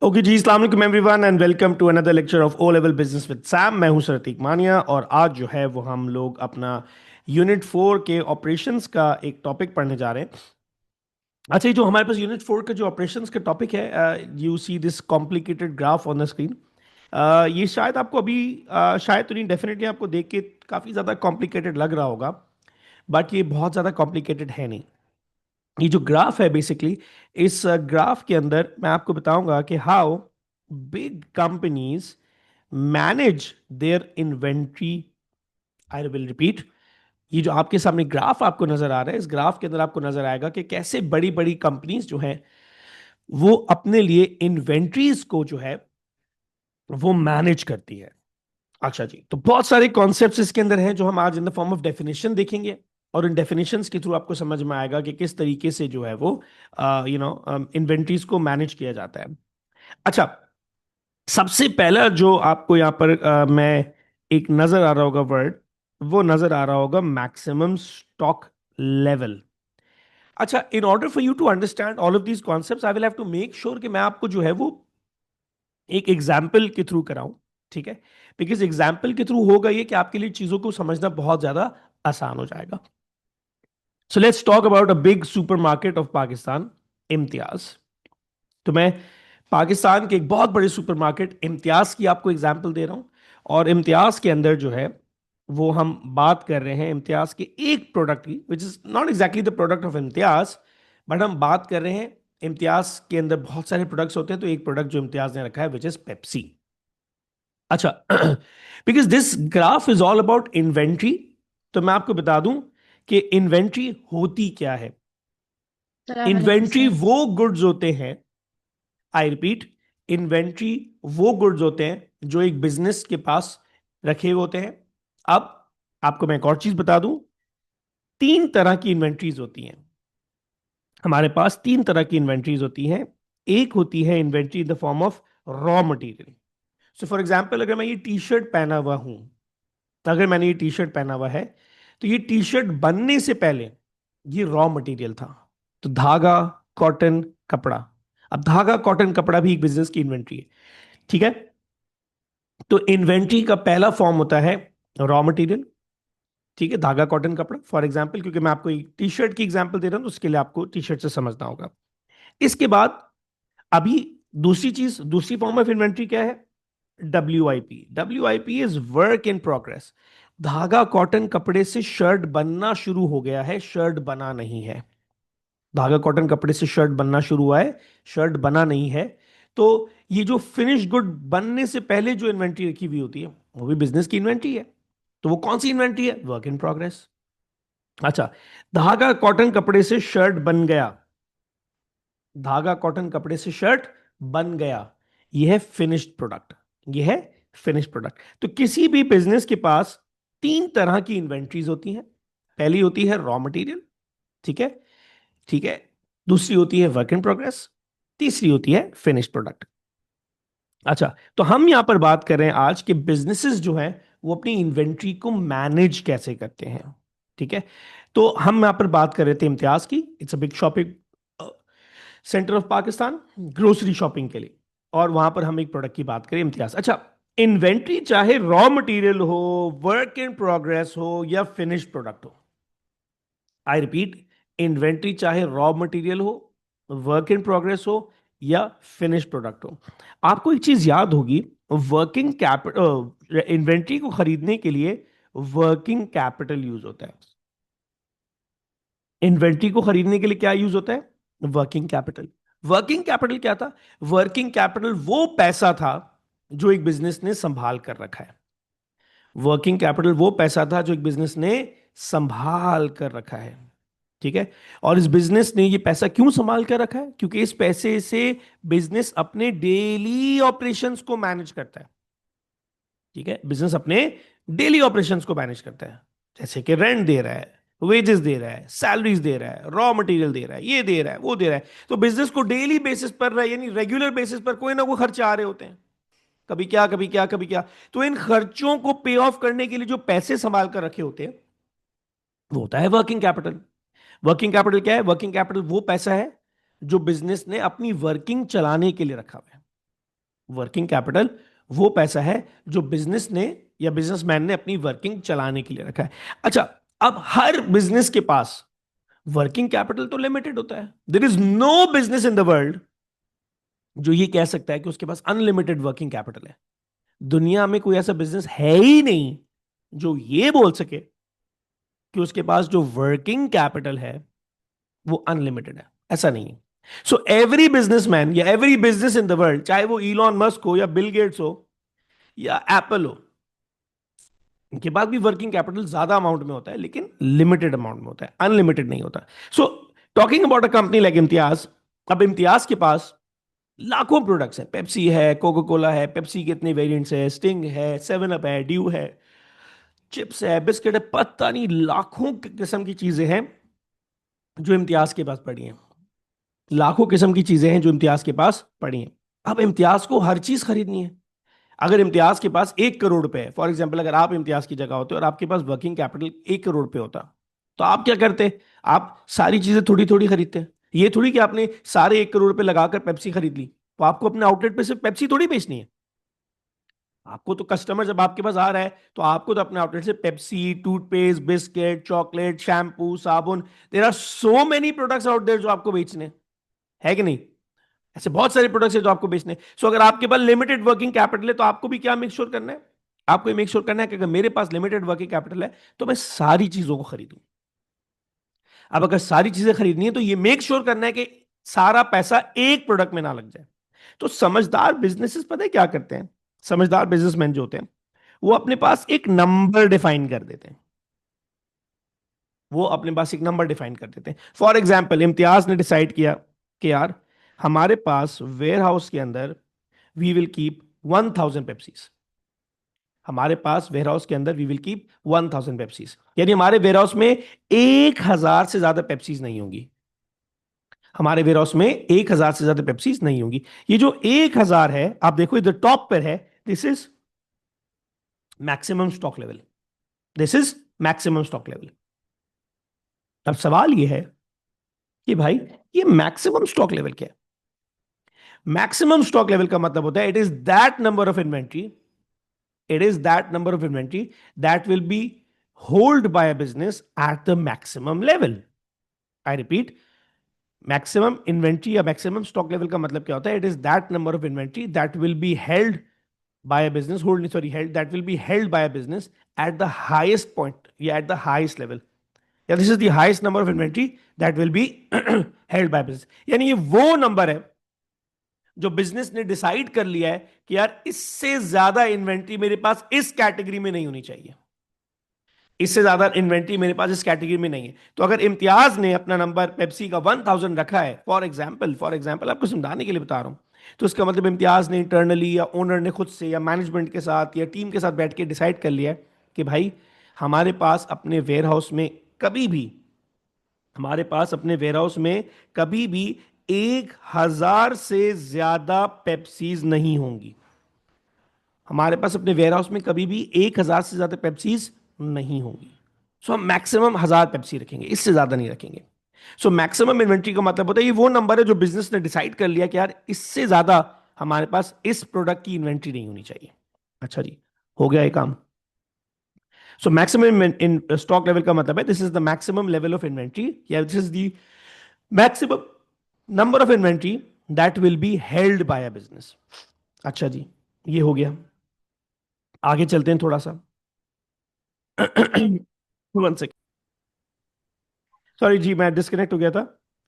Okay जी, अस्सलाम वालेकुम everyone and welcome to another lecture of O level business with Sam. मैं हूं सरतीक मानिया और आज जो है वो हम लोग अपना यूनिट 4 के ऑपरेशंस का एक टॉपिक पढ़ने जा रहे हैं। अच्छा, ये जो हमारे पास यूनिट 4 का जो ऑपरेशंस का टॉपिक है, you see this complicated graph on the screen. ये शायद आपको अभी शायद तो नहीं, डेफिनेटली आपको देख के काफ़ी ज़्यादा कॉम्प्लिकेटेड लग रहा होगा, बट ये बहुत ज़्यादा कॉम्प्लिकेटेड है नहीं। ये जो ग्राफ है बेसिकली, इस ग्राफ के अंदर मैं आपको बताऊंगा कि how big companies manage there inventory. I will repeat. ये जो आपके सामने ग्राफ आपको नजर आ रहा है, इस ग्राफ के अंदर आपको नजर आएगा कि कैसे बड़ी बड़ी कंपनीज जो हैं वो अपने लिए इन्वेंट्रीज को जो है वो मैनेज करती है। अच्छा जी, तो बहुत सारे कॉन्सेप्ट्स इसके अंदर हैं जो हम आज in the form of definition देखेंगे, और इन डेफिनेशंस के थ्रू आपको समझ में आएगा कि किस तरीके से जो है वो इन्वेंट्रीज को मैनेज किया जाता है। अच्छा, सबसे पहला जो आपको यहाँ पर मैं एक नजर आ रहा होगा वर्ड, वो नजर आ रहा होगा मैक्सिमम स्टॉक लेवल। अच्छा, in order for you to understand all of these concepts I will have to make sure कि मैं आपको जो है वो एक एग्जाम्पल के थ्रू कराऊं। ठीक है, बिकॉज एग्जाम्पल के थ्रू होगा ये कि आपके लिए चीजों को समझना बहुत ज्यादा आसान हो जाएगा। So let's talk about a big supermarket of Pakistan, Imtiaz. तो मैं पाकिस्तान के एक बहुत बड़े सुपरमार्केट इम्तियाज की आपको एग्जाम्पल दे रहा हूं। और इम्तियाज के अंदर जो है वो हम बात कर रहे हैं इम्तियाज के एक प्रोडक्ट की, which is not exactly the product of Imtiaz, but हम बात कर रहे हैं इम्तियाज के अंदर बहुत सारे प्रोडक्ट्स होते हैं, तो एक प्रोडक्ट जो इम्तियाज ने रखा है विच इज पेप्सी। अच्छा, because this graph is all about inventory, तो मैं आपको बता दूं कि इन्वेंट्री होती क्या है। सलाम अलैकुम इन्वेंट्री सर। वो गुड्स होते हैं, आई रिपीट, इन्वेंट्री वो गुड्स होते हैं जो एक बिजनेस के पास रखे हुए होते हैं। अब आपको मैं एक और चीज बता दूं, तीन तरह की इन्वेंट्रीज होती हैं हमारे पास। तीन तरह की इन्वेंट्रीज होती हैं। एक होती है inventory in the form of raw material. So for example, अगर मैं ये टी शर्ट पहना हुआ हूं, अगर मैंने ये टी शर्ट पहना हुआ है, तो ये टी शर्ट बनने से पहले ये रॉ मटेरियल था। तो धागा, कॉटन, कपड़ा। अब धागा, कॉटन, कपड़ा भी एक बिजनेस की इन्वेंट्री है। ठीक है, तो इन्वेंट्री का पहला फॉर्म होता है रॉ मटेरियल। ठीक है, धागा, कॉटन, कपड़ा, फॉर एग्जाम्पल, क्योंकि मैं आपको एक टी शर्ट की एग्जाम्पल दे रहा हूं तो उसके लिए आपको टी शर्ट से समझना होगा। इसके बाद अभी दूसरी चीज, दूसरी फॉर्म ऑफ इन्वेंट्री क्या है? WIP। WIP is work in progress. धागा, कॉटन, कपड़े से शर्ट बनना शुरू हो गया है, शर्ट बना नहीं है। धागा, कॉटन, कपड़े से शर्ट बनना शुरू हुआ है, शर्ट बना नहीं है। तो ये जो फिनिश गुड बनने से पहले जो इन्वेंट्री रखी हुई होती है वो भी बिजनेस की इन्वेंट्री है। तो वो कौन सी इन्वेंट्री है? Work in progress. अच्छा, धागा, कॉटन, कपड़े से शर्ट बन गया। धागा, कॉटन, कपड़े से शर्ट बन गया, यह है फिनिश्ड प्रोडक्ट। यह है फिनिश्ड प्रोडक्ट। तो किसी भी बिजनेस के पास तीन तरह की इन्वेंट्रीज होती हैं। पहली होती है रॉ मटेरियल। ठीक है, ठीक है। दूसरी होती है वर्क इन प्रोग्रेस। तीसरी होती है फिनिश्ड प्रोडक्ट। अच्छा, तो हम यहां पर बात कर रहे हैं आज के बिजनेसेस जो हैं वो अपनी इन्वेंट्री को मैनेज कैसे करते हैं। ठीक है, तो हम यहां पर बात कर रहे थे इम्तियाज की। It's a big shopping centre of Pakistan, grocery shopping के लिए। और वहां पर हम एक प्रोडक्ट की बात करें, इम्तियाज। अच्छा, इन्वेंट्री चाहे रॉ मटेरियल हो, वर्क इन प्रोग्रेस हो या फिनिश प्रोडक्ट हो, आई रिपीट, इन्वेंट्री चाहे रॉ मटेरियल हो, वर्क इन प्रोग्रेस हो या फिनिश प्रोडक्ट हो, आपको एक चीज याद होगी। वर्किंग कैपिटल, इन्वेंट्री को खरीदने के लिए वर्किंग कैपिटल यूज होता है। इन्वेंट्री को खरीदने के लिए क्या यूज होता है? Working capital. वर्किंग कैपिटल क्या था? वर्किंग कैपिटल वो पैसा था जो एक बिजनेस ने संभाल कर रखा है। वर्किंग कैपिटल वो पैसा था जो एक बिजनेस ने संभाल कर रखा है। ठीक है, और इस बिजनेस ने ये पैसा क्यों संभाल कर रखा है? क्योंकि इस पैसे से बिजनेस अपने डेली ऑपरेशंस को मैनेज करता है। ठीक है, बिजनेस अपने डेली ऑपरेशंस को मैनेज करता है, जैसे कि रेंट दे रहा है, वेजेस दे रहा है, सैलरीज दे रहा है, रॉ मटेरियल दे रहा है, ये दे रहा है, वो दे रहा है। तो बिजनेस को डेली बेसिस पर, यानी रेगुलर बेसिस पर कोई ना कोई खर्चे आ रहे होते हैं। कभी क्या, कभी क्या, कभी क्या। तो इन खर्चों को पे ऑफ करने के लिए जो पैसे संभाल कर रखे होते हैं वो होता है वर्किंग कैपिटल। वर्किंग कैपिटल क्या है? वर्किंग कैपिटल वो पैसा है जो बिजनेस ने अपनी वर्किंग चलाने के लिए रखा हुआ है। वर्किंग कैपिटल वो पैसा है जो बिजनेस ने या बिजनेसमैन ने अपनी वर्किंग चलाने के लिए रखा है। अच्छा, अब हर बिजनेस के पास वर्किंग कैपिटल तो लिमिटेड होता है। There is no business in the world जो ये कह सकता है कि उसके पास अनलिमिटेड वर्किंग कैपिटल है। दुनिया में कोई ऐसा बिजनेस है ही नहीं जो ये बोल सके कि उसके पास जो वर्किंग कैपिटल है वो अनलिमिटेड है। ऐसा नहीं है। सो एवरी बिजनेसमैन या every business in the world, चाहे वो इलॉन मस्क हो या बिल गेट्स हो या एप्पल हो, इनके पास भी वर्किंग कैपिटल ज्यादा अमाउंट में होता है, लेकिन लिमिटेड अमाउंट में होता है, अनलिमिटेड नहीं होता। So talking about a company like Imtiaz, अब इम्तियाज के पास लाखों प्रोडक्ट्स हैं। पेप्सी है, कोका कोला है, पेप्सी के इतने वेरिएंट्स है, स्टिंग है, सेवन अप है, ड्यू है, चिप्स है, बिस्किट है, पता नहीं लाखों किस्म की चीजें हैं जो इम्तियाज के पास पड़ी हैं। लाखों किस्म की चीजें हैं जो इम्तियाज के पास पड़ी हैं। अब इम्तियाज को हर चीज खरीदनी है। अगर इम्तियाज के पास 1 करोड़ रुपए है, फॉर एग्जाम्पल, अगर आप इम्तियाज की जगह होते और आपके पास वर्किंग कैपिटल 1 करोड़ रुपए होता, तो आप क्या करते? आप सारी चीजें थोड़ी थोड़ी खरीदते। ये थोड़ी कि आपने सारे 1 करोड़ रुपए लगाकर पेप्सी खरीद ली, तो आपको अपने आउटलेट पे सिर्फ पेप्सी थोड़ी बेचनी है। आपको तो कस्टमर जब आपके पास आ रहा है तो आपको तो अपने आउटलेट से Pepsi, toothpaste, biscuit, chocolate, shampoo, साबुन, there are so many products out there जो आपको बेचने है कि नहीं? ऐसे बहुत सारे प्रोडक्ट्स हैं जो आपको बेचने। सो अगर आपके पास लिमिटेड वर्किंग कैपिटल है तो आपको भी क्या मेक श्योर करना है? आपको ये मेक श्योर करना है कि अगर मेरे पास लिमिटेड वर्किंग कैपिटल है तो मैं सारी चीजों को खरीदूं। अब अगर सारी चीजें खरीदनी है तो ये मेक श्योर करना है कि सारा पैसा एक प्रोडक्ट में ना लग जाए। तो समझदार बिजनेसेस पता है क्या करते हैं? समझदार बिजनेसमैन जो होते हैं वो अपने पास एक नंबर डिफाइन कर देते हैं। वो अपने पास एक नंबर डिफाइन कर देते हैं। फॉर एग्जाम्पल, इम्तियाज ने डिसाइड किया कि यार हमारे पास वेयर हाउस के अंदर वी विल कीप 1000 पेप्सीज। हमारे पास वेयर हाउस के अंदर वी विल कीप 1000 पेप्सीज, यानी हमारे वेयर हाउस में 1000 से ज्यादा पेप्सीज नहीं होंगी। हमारे वेयर हाउस में 1000 से ज्यादा पेप्सीज नहीं होंगी। ये जो 1000 है, आप देखो इधर टॉप पर है, this is maximum stock level. This is maximum stock level. अब सवाल ये है कि भाई ये मैक्सिमम स्टॉक लेवल क्या है? मैक्सिमम स्टॉक लेवल का मतलब होता है it is that number of inventory, it is that number of inventory that will be held by a business at the maximum level. I repeat, maximum inventory या maximum stock level का मतलब क्या होता है? It is that number of inventory that will be held by a business, held, that will be held by a business at the highest point, yeah, at the highest level. Yeah, this is the highest number of inventory that will be held by a business. यानी ये वो number है जो business ने decide कर लिया है कि यार इससे ज्यादा इन्वेंट्री मेरे पास इस कैटेगरी में नहीं होनी चाहिए, इससे ज्यादा इन्वेंट्री मेरे पास इस कैटेगरी में नहीं है। तो अगर इम्तियाज ने अपना नंबर पेप्सी का 1000 रखा है, फॉर एग्जाम्पल आपको समझाने के लिए बता रहा हूं, तो इसका मतलब इम्तियाज ने इंटरनली या ओनर ने खुद से या मैनेजमेंट के साथ या टीम के साथ बैठ के डिसाइड कर लिया है कि भाई हमारे पास अपने वेयर हाउस में कभी भी हमारे पास अपने वेयरहाउस में कभी भी 1000 से ज्यादा पेप्सीज नहीं होंगी। हमारे पास अपने वेयरहाउस में कभी भी 1000 से ज्यादा पेप्सीज नहीं होंगी। सो हम मैक्सिमम 1000 पेप्सी रखेंगे, इससे ज्यादा नहीं रखेंगे। सो मैक्सिमम इन्वेंट्री का मतलब होता है ये वो नंबर है जो बिजनेस ने डिसाइड कर लिया कि यार इससे ज्यादा हमारे पास इस प्रोडक्ट की इन्वेंट्री नहीं होनी चाहिए। अच्छा जी, हो गया ये काम। So maximum in stock level का मतलब है this is the maximum level of inventory, या this is the maximum number of inventory that will be held by a business. अच्छा जी, ये हो गया। आगे चलते हैं थोड़ा सा। 1 सेकेंड, सॉरी जी, मैं डिस्कनेक्ट हो गया था।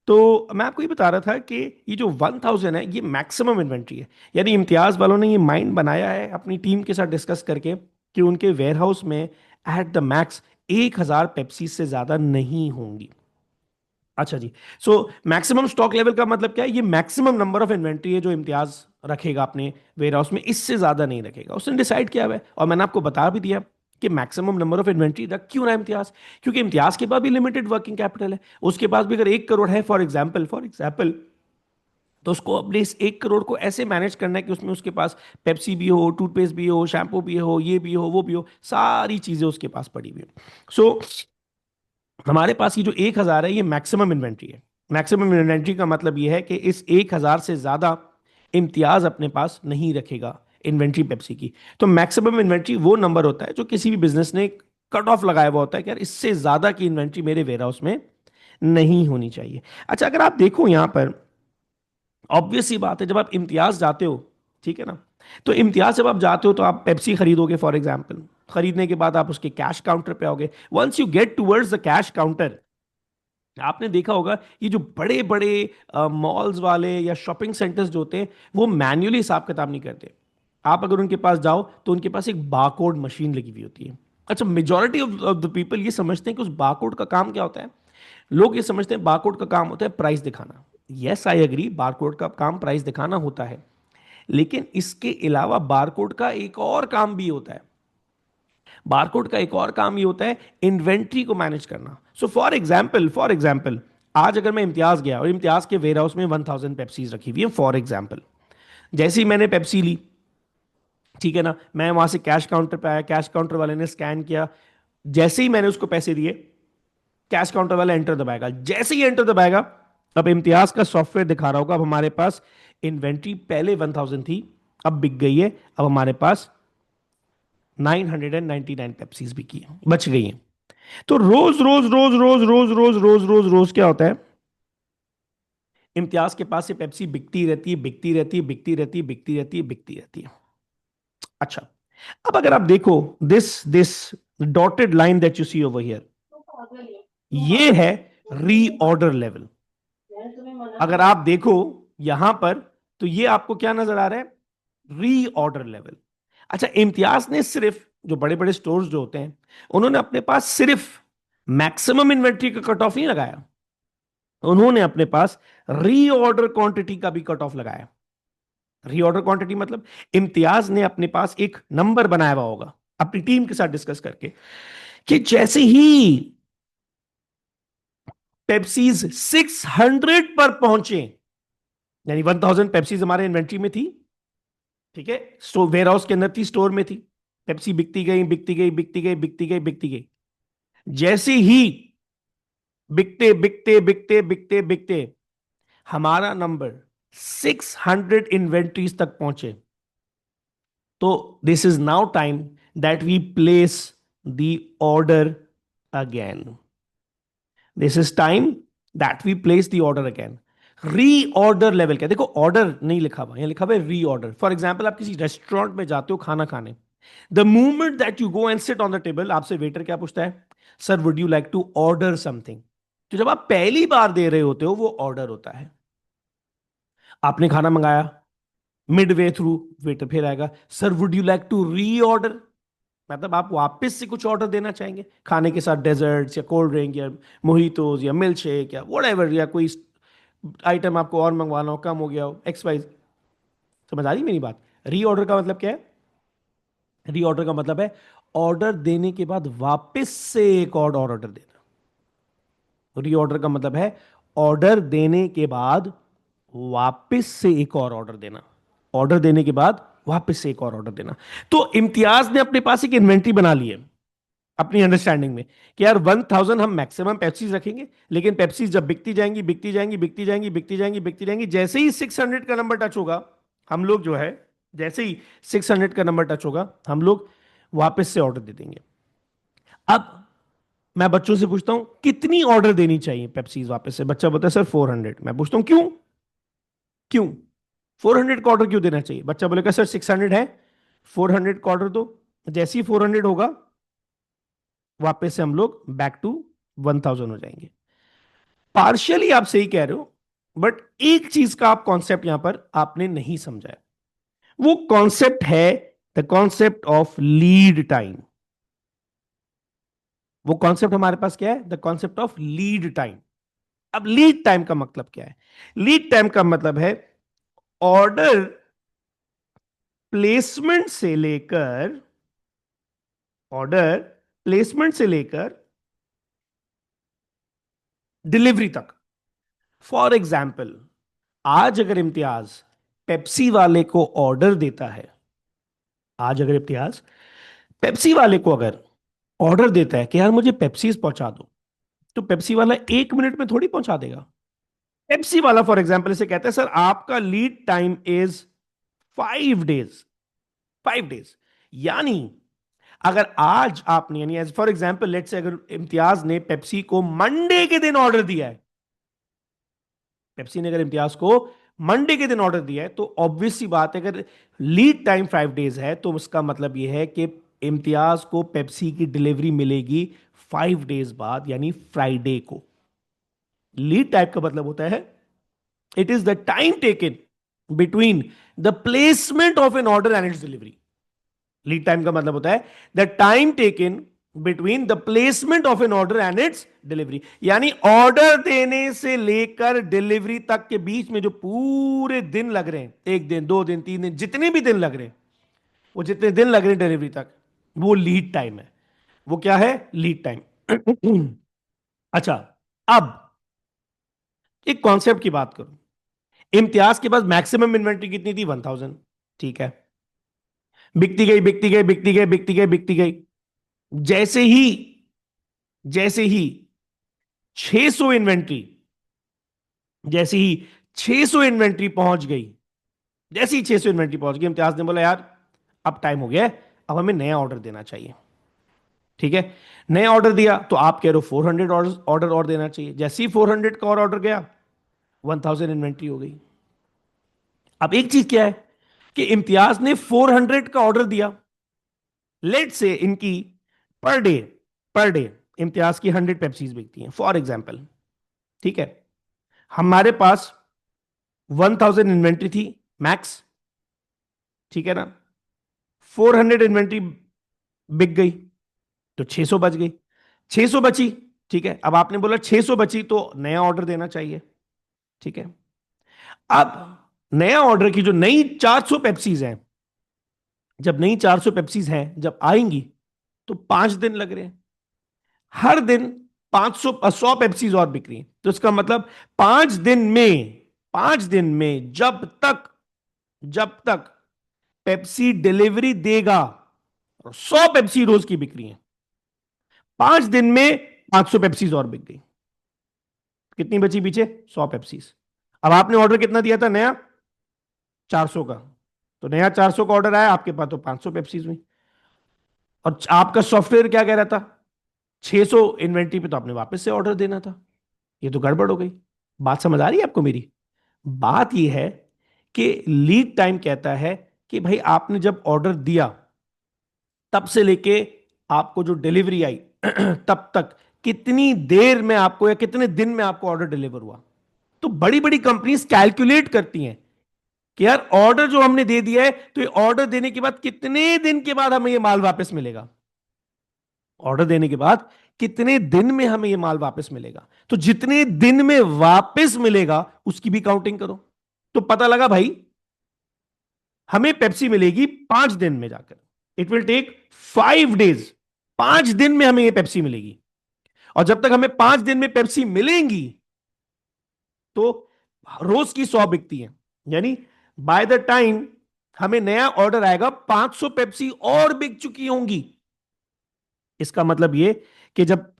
तो मैं आपको ये बता रहा था कि ये जो 1000 है ये मैक्सिमम इन्वेंट्री है। यानी इम्तियाज वालों ने ये माइंड बनाया है अपनी टीम के साथ डिस्कस करके कि उनके वेयर हाउस में एट द मैक्स 1000 पेप्सी से ज्यादा नहीं होंगी। अच्छा जी, सो मैक्सिमम स्टॉक लेवल का मतलब क्या है? ये मैक्सिमम नंबर ऑफ इन्वेंट्री है जो इम्तियाज रखेगा अपने वेयर हाउस में, इससे ज्यादा नहीं रखेगा। उसने डिसाइड किया हुआ है और मैंने आपको बता भी दिया कि मैक्सिमम नंबर ऑफ इन्वेंट्री रख क्यों रहा है इम्तियाज, क्योंकि इम्तियाज के पास भी लिमिटेड वर्किंग कैपिटल है। उसके पास भी अगर 1 करोड़ है फॉर एग्जाम्पल, तो उसको अपने इस 1 करोड़ को ऐसे मैनेज करना है कि उसमें उसके पास पेप्सी भी हो, टूथपेस्ट भी हो, शैम्पू भी हो, ये भी हो, वो भी हो, सारी चीजें उसके पास पड़ी हुई हो। सो हमारे पास ये जो 1000 है ये मैक्सिमम इन्वेंट्री है। मैक्सिमम इन्वेंट्री का मतलब ये है कि इस 1000 से ज्यादा इम्तियाज अपने पास नहीं रखेगा इन्वेंट्री पेप्सी की। तो मैक्सिमम इन्वेंट्री वो नंबर होता है जो किसी भी बिजनेस ने कट ऑफ लगाया हुआ होता है कि यार इससे ज्यादा की इन्वेंट्री मेरे वेयर हाउस में नहीं होनी चाहिए। अच्छा, अगर आप देखो यहां पर ऑब्वियस सी बात है, जब आप इम्तियाज जाते हो, ठीक है ना, तो इम्तियाज जब आप जाते हो तो आप पेप्सी खरीदोगे फॉर एग्जाम्पल। खरीदने के बाद आप उसके कैश काउंटर पे आओगे। Once you get towards the cash counter, आपने देखा होगा ये जो बड़े बड़े मॉल्स वाले या शॉपिंग सेंटर्स जो होते हैं वो मैन्युअली हिसाब किताब नहीं करते। आप अगर उनके पास जाओ तो उनके पास एक बारकोड मशीन लगी हुई होती है। अच्छा, मेजॉरिटी ऑफ द पीपल ये समझते हैं कि उस बारकोड का काम क्या होता है। लोग ये समझते हैं बारकोड का काम होता है प्राइस दिखाना। यस, आई एग्री, बारकोड का काम प्राइस दिखाना होता है, लेकिन इसके अलावा बारकोड का एक और काम भी होता है। बारकोड का एक और काम ये होता है इन्वेंट्री को मैनेज करना। सो फॉर एग्जाम्पल आज अगर मैं इम्तियाज गया और इम्तियाज के वेयर हाउस में 1000 पेप्सीज रखी हुई है फॉर एग्जाम्पल। जैसे ही मैंने पेप्सी ली, ठीक है ना, मैं वहां से कैश काउंटर पे आया, कैश काउंटर वाले ने स्कैन किया। जैसे ही मैंने उसको पैसे दिए, कैश काउंटर वाला एंटर दबाएगा। जैसे ही एंटर दबाएगा, अब इम्तियाज का सॉफ्टवेयर दिखा रहा होगा अब हमारे पास इन्वेंट्री पहले 1000 थी, अब बिक गई है, अब हमारे पास 999 पेप्सीज बिकी है, बच गई हैं। तो रोज रोज रोज रोज रोज रोज रोज रोज रोज क्या होता है, इम्तियाज के पास से पेप्सी बिकती रहती है, बिकती रहती है, बिकती रहती है, बिकती रहती है, बिकती रहती है। अच्छा, अब अगर आप देखो this this dotted line that you see over here, ये है रीऑर्डर लेवल। अगर आप देखो यहां पर, तो ये आपको क्या नजर आ रहा है, रीऑर्डर लेवल। अच्छा, इम्तियाज ने सिर्फ जो बड़े बड़े स्टोर्स जो होते हैं उन्होंने अपने पास सिर्फ मैक्सिमम इन्वेंट्री का कट ऑफ नहीं लगाया, उन्होंने अपने पास रीऑर्डर क्वांटिटी का भी कट ऑफ लगाया। रीऑर्डर क्वांटिटी मतलब इम्तियाज ने अपने पास एक नंबर बनाया हुआ होगा अपनी टीम के साथ डिस्कस करके कि जैसे ही पेप्सीज 600 पर पहुंचे, यानी 1000 पेप्सीज हमारे इन्वेंट्री में थी, ठीक है, स्टोर वेयर हाउस के अंदर थी, स्टोर में थी, पेप्सी बिकती गई, बिकती गई, बिकती गई, बिकती गई, बिकती गई। जैसे ही बिकते बिकते बिकते बिकते बिकते हमारा नंबर 600 इन्वेंट्रीज तक पहुंचे, तो this is now time that we place the order again. This is time that we place the order again. Reorder level क्या, देखो ऑर्डर नहीं लिखा हुआ, यहां लिखा हुआ है रीऑर्डर। फॉर एग्जाम्पल आप किसी रेस्टोरेंट में जाते हो खाना खाने, the moment that you go and sit on the table, आपसे वेटर क्या पूछता है, sir would you like to order something. तो जब आप पहली बार दे रहे होते हो वो ऑर्डर होता है। आपने खाना मंगाया, मिड वे थ्रू वेटर फिर आएगा, sir would you like to reorder, मतलब आप वापस से कुछ ऑर्डर देना चाहेंगे खाने के साथ, डेजर्ट्स या कोल्ड ड्रिंक या मोहितोज या मिल्क शेक या व्हाटएवर, या कोई आइटम आपको और मंगवाना हो, कम हो गया हो, एक्स वाई। समझ आ रही मेरी बात। री ऑर्डर का मतलब क्या है, री ऑर्डर का मतलब है ऑर्डर देने के बाद वापस से एक और ऑर्डर देना। रीऑर्डर का मतलब है ऑर्डर देने के बाद वापस से एक और ऑर्डर देना, ऑर्डर देने के बाद वापस से एक और ऑर्डर देना। तो इम्तियाज ने अपने पास एक इन्वेंट्री बना ली है अपनी अंडरस्टैंडिंग में कि यार 1000 हम मैक्सिमम पेप्सीज रखेंगे, लेकिन पेप्सीज जब बिकती जाएंगी, बिकती जाएंगी, बिकती जाएंगी, बिकती जाएंगी, बिकती जाएंगी, जैसे ही 600 का नंबर टच होगा, हम लोग जो है, जैसे ही 600 का नंबर टच होगा हम लोग वापस से ऑर्डर दे देंगे। अब मैं बच्चों से पूछता हूं कितनी ऑर्डर देनी चाहिए पेप्सीज वापस से, बच्चा बोलता है सर 400। मैं पूछता हूं क्यों, क्यों 400 का ऑर्डर क्यों देना चाहिए, बच्चा बोलेगा सर 600 है, 400 का ऑर्डर दो। जैसे ही 400 होगा वापस से हम लोग बैक टू 1000 हो जाएंगे। पार्शियली आप सही कह रहे हो, बट एक चीज का आप कॉन्सेप्ट यहां पर आपने नहीं समझा है, वो कॉन्सेप्ट है the concept of lead time. वो कॉन्सेप्ट हमारे पास क्या है, the concept of lead time. अब लीड टाइम का मतलब क्या है, लीड टाइम का मतलब है ऑर्डर प्लेसमेंट से लेकर, ऑर्डर प्लेसमेंट से लेकर डिलीवरी तक। फॉर एग्जाम्पल, आज अगर इम्तियाज पेप्सी वाले को ऑर्डर देता है, आज अगर इम्तियाज पेप्सी वाले को अगर ऑर्डर देता है कि यार मुझे पेप्सीज पहुंचा दो, तो पेप्सी वाला 1 मिनट में थोड़ी पहुंचा देगा। पेप्सी वाला फॉर एग्जाम्पल इसे कहता है सर आपका lead time is 5 days, 5 days. यानी अगर आज आपने, यानी as for example let's say अगर इम्तियाज ने पेप्सी को मंडे के दिन ऑर्डर दिया है, पेप्सी ने अगर इम्तियाज को मंडे के दिन ऑर्डर दिया है, तो ऑब्वियस सी बात है अगर लीड टाइम 5 डेज है तो उसका मतलब यह है कि इम्तियाज को पेप्सी की डिलीवरी मिलेगी 5 डेज बाद, यानी फ्राइडे को। लीड टाइप का मतलब होता है it is the time taken between the placement of an order and its delivery. Lead time का मतलब होता है the time taken between the placement of an order and its delivery, यानी ऑर्डर देने से लेकर डिलीवरी तक के बीच में जो पूरे दिन लग रहे हैं, 1 दिन 2 दिन 3 दिन, जितने भी दिन लग रहे हैं, वो जितने दिन लग रहे हैं डिलीवरी तक, वो लीड टाइम है। वो क्या है? Lead time. अच्छा, अब एक कॉन्सेप्ट की बात करूं। इम्तियाज के पास मैक्सिमम इन्वेंट्री कितनी थी? 1000। ठीक है, बिकती गई बिकती गई बिकती गई बिकती गई बिकती गई। जैसे ही 600 इन्वेंट्री, जैसे ही 600 इन्वेंट्री पहुंच गई, जैसे ही 600 इन्वेंट्री पहुंच गई, इम्तियाज ने बोला यार अब टाइम हो गया है, अब हमें नया ऑर्डर देना चाहिए। ठीक है, नया ऑर्डर दिया तो आप कह रहे हो 400 ऑर्डर ऑर्डर और देना चाहिए। जैसे ही 400 का और ऑर्डर गया, 1000 इन्वेंट्री हो गई। अब एक चीज क्या है कि इम्तियाज ने 400 का ऑर्डर दिया, लेट से इनकी per day, per day Imtiaz की 100 पेप्सीज बिकती हैं फॉर एग्जाम्पल। ठीक है, हमारे पास 1000 इन्वेंट्री थी मैक्स, ठीक है ना, 400 इन्वेंट्री बिक गई तो 600 बच गई, 600 बची। ठीक है, अब आपने बोला 600 बची तो नया ऑर्डर देना चाहिए। ठीक है, अब नया ऑर्डर की जो नई 400 पेप्सीज हैं, जब नई 400 पेप्सीज हैं जब आएंगी तो 5 दिन लग रहे हैं, हर दिन 500 100 पेप्सीज और बिक रही हैं। तो इसका मतलब 5 दिन में, 5 दिन में जब तक पेप्सी डिलीवरी देगा, 100 पेप्सी रोज की बिक रही है, 5 दिन में 500 पेप्सीज और बिक गई। कितनी बची पीछे? 100 पेप्सीज। अब आपने ऑर्डर कितना दिया था नया? 400 का। तो नया 400 का ऑर्डर आया आपके पास तो 500 पेप्सीज हुई। और आपका सॉफ्टवेयर क्या कह रहा था? 600 इन्वेंट्री पे तो आपने वापस से ऑर्डर देना था। ये तो गड़बड़ हो गई। बात समझ आ रही है आपको मेरी? बात यह है कि लीड टाइम कहता है कि भाई आपने जब ऑर्डर दिया तब से लेके आपको जो डिलीवरी आई तब तक कितनी देर में आपको या कितने दिन में आपको ऑर्डर डिलीवर हुआ। तो बड़ी बड़ी कंपनीज कैलकुलेट करती हैं कि यार ऑर्डर जो हमने दे दिया है तो ये ऑर्डर देने के बाद कितने दिन के बाद हमें ये माल वापस मिलेगा, ऑर्डर देने के बाद कितने दिन में हमें ये माल वापस मिलेगा। तो जितने दिन में वापस मिलेगा उसकी भी काउंटिंग करो। तो पता लगा भाई हमें पेप्सी मिलेगी 5 दिन में जाकर, इट विल टेक 5 डेज, 5 दिन में हमें ये पेप्सी मिलेगी। और जब तक हमें 5 दिन में पेप्सी मिलेंगी तो रोज की 100 बिकती है, यानी बाय द टाइम हमें नया ऑर्डर आएगा 500 पेप्सी और बिक चुकी होंगी। इसका मतलब ये कि जब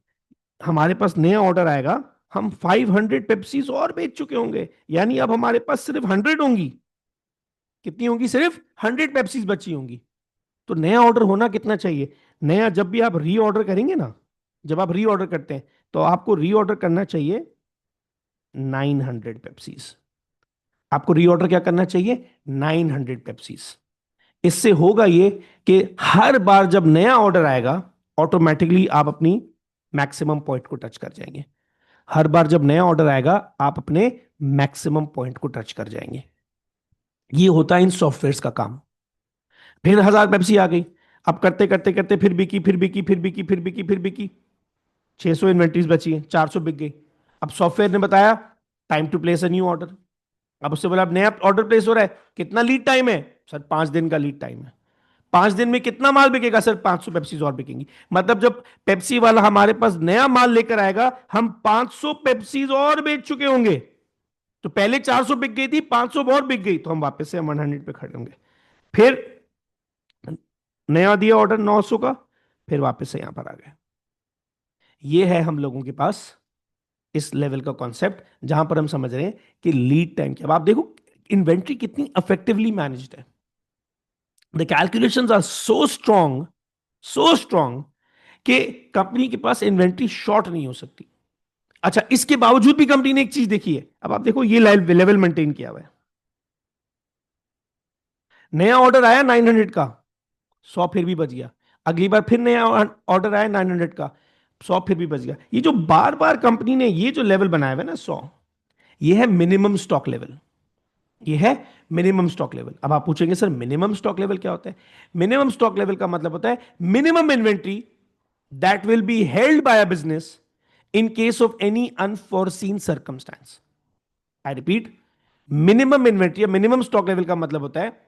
हमारे पास नया ऑर्डर आएगा हम 500 पेप्सीज और बेच चुके होंगे, यानी अब हमारे पास सिर्फ 100 होंगी। कितनी होंगी? सिर्फ 100 पेप्सीज बची होंगी। तो नया ऑर्डर होना कितना चाहिए? नया जब भी आप री ऑर्डर करेंगे ना, जब आप री ऑर्डर करते हैं तो आपको री ऑर्डर करना चाहिए 900 पेप्सीज। आपको री ऑर्डर क्या करना चाहिए? 900 पेप्सीज। इससे होगा ये कि हर बार जब नया ऑर्डर आएगा ऑटोमेटिकली आप अपनी मैक्सिमम पॉइंट को टच कर जाएंगे। हर बार जब नया ऑर्डर आएगा आप अपने मैक्सिमम पॉइंट को टच कर जाएंगे। ये होता है इन सॉफ्टवेयर्स का काम। फिर 1000 पेप्सी आ गई, अब करते करते करते फिर बिकी फिर बिकी फिर बिकी फिर बिकी फिर बिकी, 600 इन्वेंट्रीज बची है, 400 बिक गई। अब सॉफ्टवेयर ने बताया time to place a new order. अब उससे बोला अब नया ऑर्डर प्लेस हो रहा है, कितना लीड टाइम है? सर 5 दिन का लीड टाइम है। 5 दिन में कितना माल बिकेगा? सर 500 पेप्सीज और बिकेंगी। मतलब जब पेप्सी वाला हमारे पास नया माल लेकर आएगा हम 500 पेप्सीज और बेच चुके होंगे। तो पहले 400 बिक गई थी, 500 और बिक गई, तो हम वापस से 100 पे खड़े होंगे। फिर नया दिया ऑर्डर 900 का, फिर वापस से यहां पर आ गए। ये है हम लोगों के पास इस लेवल का कॉन्सेप्ट जहां पर हम समझ रहे हैं कि लीड टाइम क्या। अब आप देखो इन्वेंट्री कितनी इफेक्टिवली मैनेज्ड है। The calculations are so strong कि कंपनी के पास इन्वेंट्री शॉर्ट नहीं हो सकती। अच्छा, इसके बावजूद भी कंपनी ने एक चीज देखी है। अब आप देखो ये लेवल मेंटेन किया हुआ है। नया ऑर्डर आया 900 का, 100 फिर भी बच गया। अगली बार फिर नया ऑर्डर आया 900 का, 100 फिर भी बच गया। ये जो बार बार कंपनी ने ये जो लेवल बनाया हुआ है ना 100, ये है मिनिमम स्टॉक लेवल। ये है मिनिमम स्टॉक लेवल। अब आप पूछेंगे सर मिनिमम स्टॉक लेवल क्या होता है? मिनिमम स्टॉक लेवल का मतलब होता है minimum inventory that will be held by a business in case of any unforeseen circumstance. I repeat, minimum inventory या मिनिमम स्टॉक लेवल का मतलब होता है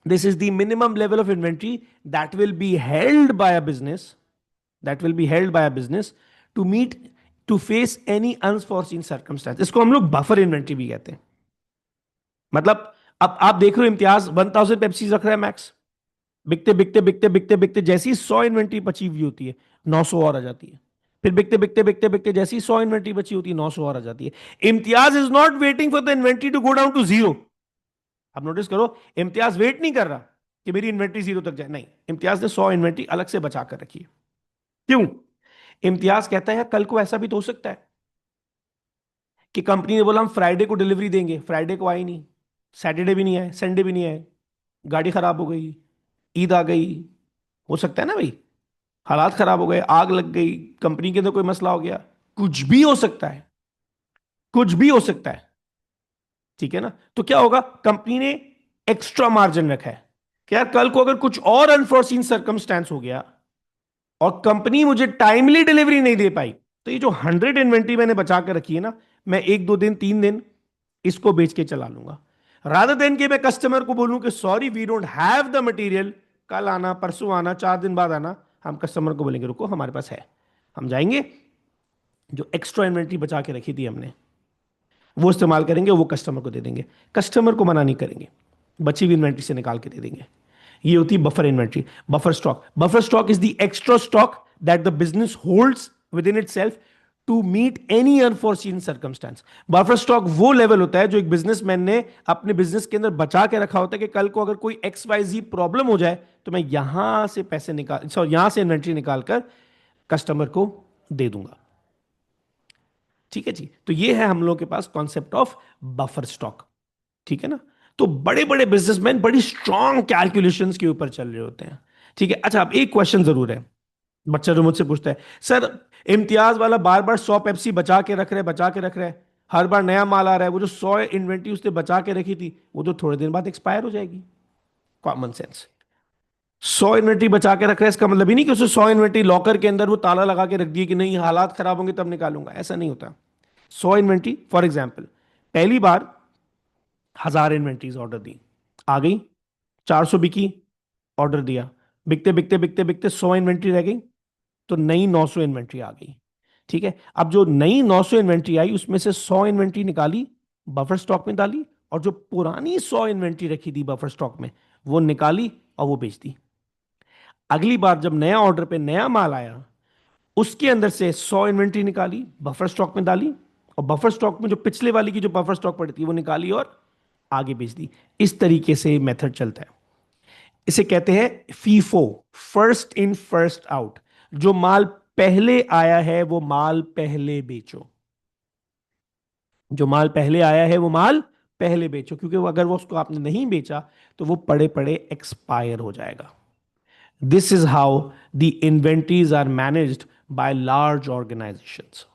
this is the minimum level of inventory that will be held by a business, to meet, to face any unforeseen circumstance। इसको हम लोग buffer inventory भी कहते हैं। मतलब अब आप देख रहे हो इम्तियाज 1000 पेप्सी रख रहा है मैक्स, बिकते बिकते बिकते बिकते बिकते जैसी 100 इन्वेंट्री बची हुई होती है 900 और आ जाती है। फिर बिकते बिकते बिकते बिकते जैसी 100 इन्वेंट्री बची होती है 900 और आ जाती है। Imtiaz is not waiting for the inventory to go down to zero. अब नोटिस करो, इम्तियाज वेट नहीं कर रहा कि मेरी इन्वेंट्री जीरो तक जाए। नहीं, इम्तियाज ने 100 इन्वेंट्री अलग से बचा कर रखी है। क्यों? इम्तियाज कहता है कल को ऐसा भी तो हो सकता है कि कंपनी ने बोला हम फ्राइडे को डिलीवरी देंगे, फ्राइडे को आई नहीं, सैटरडे भी नहीं आए, संडे भी नहीं आए, गाड़ी खराब हो गई, ईद आ गई। हो सकता है ना भाई, हालात खराब हो गए, आग लग गई, कंपनी के अंदर कोई मसला हो गया, कुछ भी हो सकता है, कुछ भी हो सकता है। ठीक है ना? तो क्या होगा, कंपनी ने एक्स्ट्रा मार्जिन रखा है कि यार कल को अगर कुछ और अनफोर्सीन सर्कमस्टेंस हो गया और कंपनी मुझे टाइमली डिलीवरी नहीं दे पाई, तो ये जो 100 इन्वेंट्री मैंने बचा कर रखी है ना, मैं 1 2 दिन 3 दिन इसको बेच के चला लूंगा। रादर देन कि मैं कस्टमर को बोलूं कि sorry we don't have the material, कल आना, परसों आना, 4 दिन बाद आना, हम कस्टमर को बोलेंगे रुको हमारे पास है, हम जाएंगे, जो एक्स्ट्रा इन्वेंट्री बचा के रखी थी हमने वो इस्तेमाल करेंगे, वो कस्टमर को दे देंगे, कस्टमर को मना नहीं करेंगे, बची हुई इन्वेंट्री से निकाल के दे देंगे। ये होती है buffer inventory, buffer stock. Buffer stock is the extra stock that the business holds within itself to meet any unforeseen circumstance. Buffer stock वो लेवल होता है जो एक बिजनेसमैन ने अपने बिजनेस के अंदर बचा के रखा होता है कि कल को अगर कोई XYZ प्रॉब्लम हो जाए तो मैं यहां से पैसे निकाल, सॉरी यहां से इन्वेंट्री निकालकर कस्टमर को दे दूंगा। ठीक है जी, तो ये है हम लोग के पास कॉन्सेप्ट ऑफ बफर स्टॉक। ठीक है ना? तो बड़े बड़े बिजनेसमैन बड़ी स्ट्रॉन्ग कैलकुलेशंस के ऊपर चल रहे होते हैं। ठीक है, अच्छा अब एक क्वेश्चन जरूर है, बच्चा जो मुझसे पूछता है सर इम्तियाज वाला बार बार 100 पेप्सी बचा के रख रहे, बचा के रख रहे हैं, हर बार नया माल आ रहा है, वो जो 100 इन्वेंट्री उसने बचा के रखी थी वो तो थोड़े दिन बाद एक्सपायर हो जाएगी। Common sense. 100 इन्वेंट्री बचा के रख रहे हैं इसका मतलब ही नहीं कि उसे 100 इन्वेंट्री लॉकर के अंदर वो ताला लगा के रख दिए कि नहीं हालात खराब होंगे तब निकालूंगा, ऐसा नहीं होता। 100 इन्वेंट्री फॉर एग्जाम्पल, पहली बार 1000 इन्वेंट्रीज ऑर्डर दी, आ गई, 400 बिकी, ऑर्डर दिया, बिकते बिकते बिकते बिकते 100 इन्वेंट्री रह गई, तो नई 900 इन्वेंट्री आ गई। ठीक है, अब जो नई 900 इन्वेंट्री आई उसमें से 100 इन्वेंट्री निकाली, बफर स्टॉक में डाली, और जो पुरानी 100 इन्वेंट्री रखी थी बफर स्टॉक में वो निकाली और वो बेच दी। अगली बार जब नया ऑर्डर पे नया माल आया उसके अंदर से 100 इन्वेंट्री निकाली, बफर स्टॉक में डाली, और बफर स्टॉक में जो पिछले वाली की जो बफर स्टॉक पड़ी थी वो निकाली और आगे बेच दी। इस तरीके से मेथड चलता है। इसे कहते हैं FIFO, first in first out. जो माल पहले आया है वो माल पहले बेचो, जो माल पहले आया है वो माल पहले बेचो, क्योंकि वो अगर वो उसको आपने नहीं बेचा तो वो पड़े पड़े एक्सपायर हो जाएगा। This is how the inventories are managed by large organisations.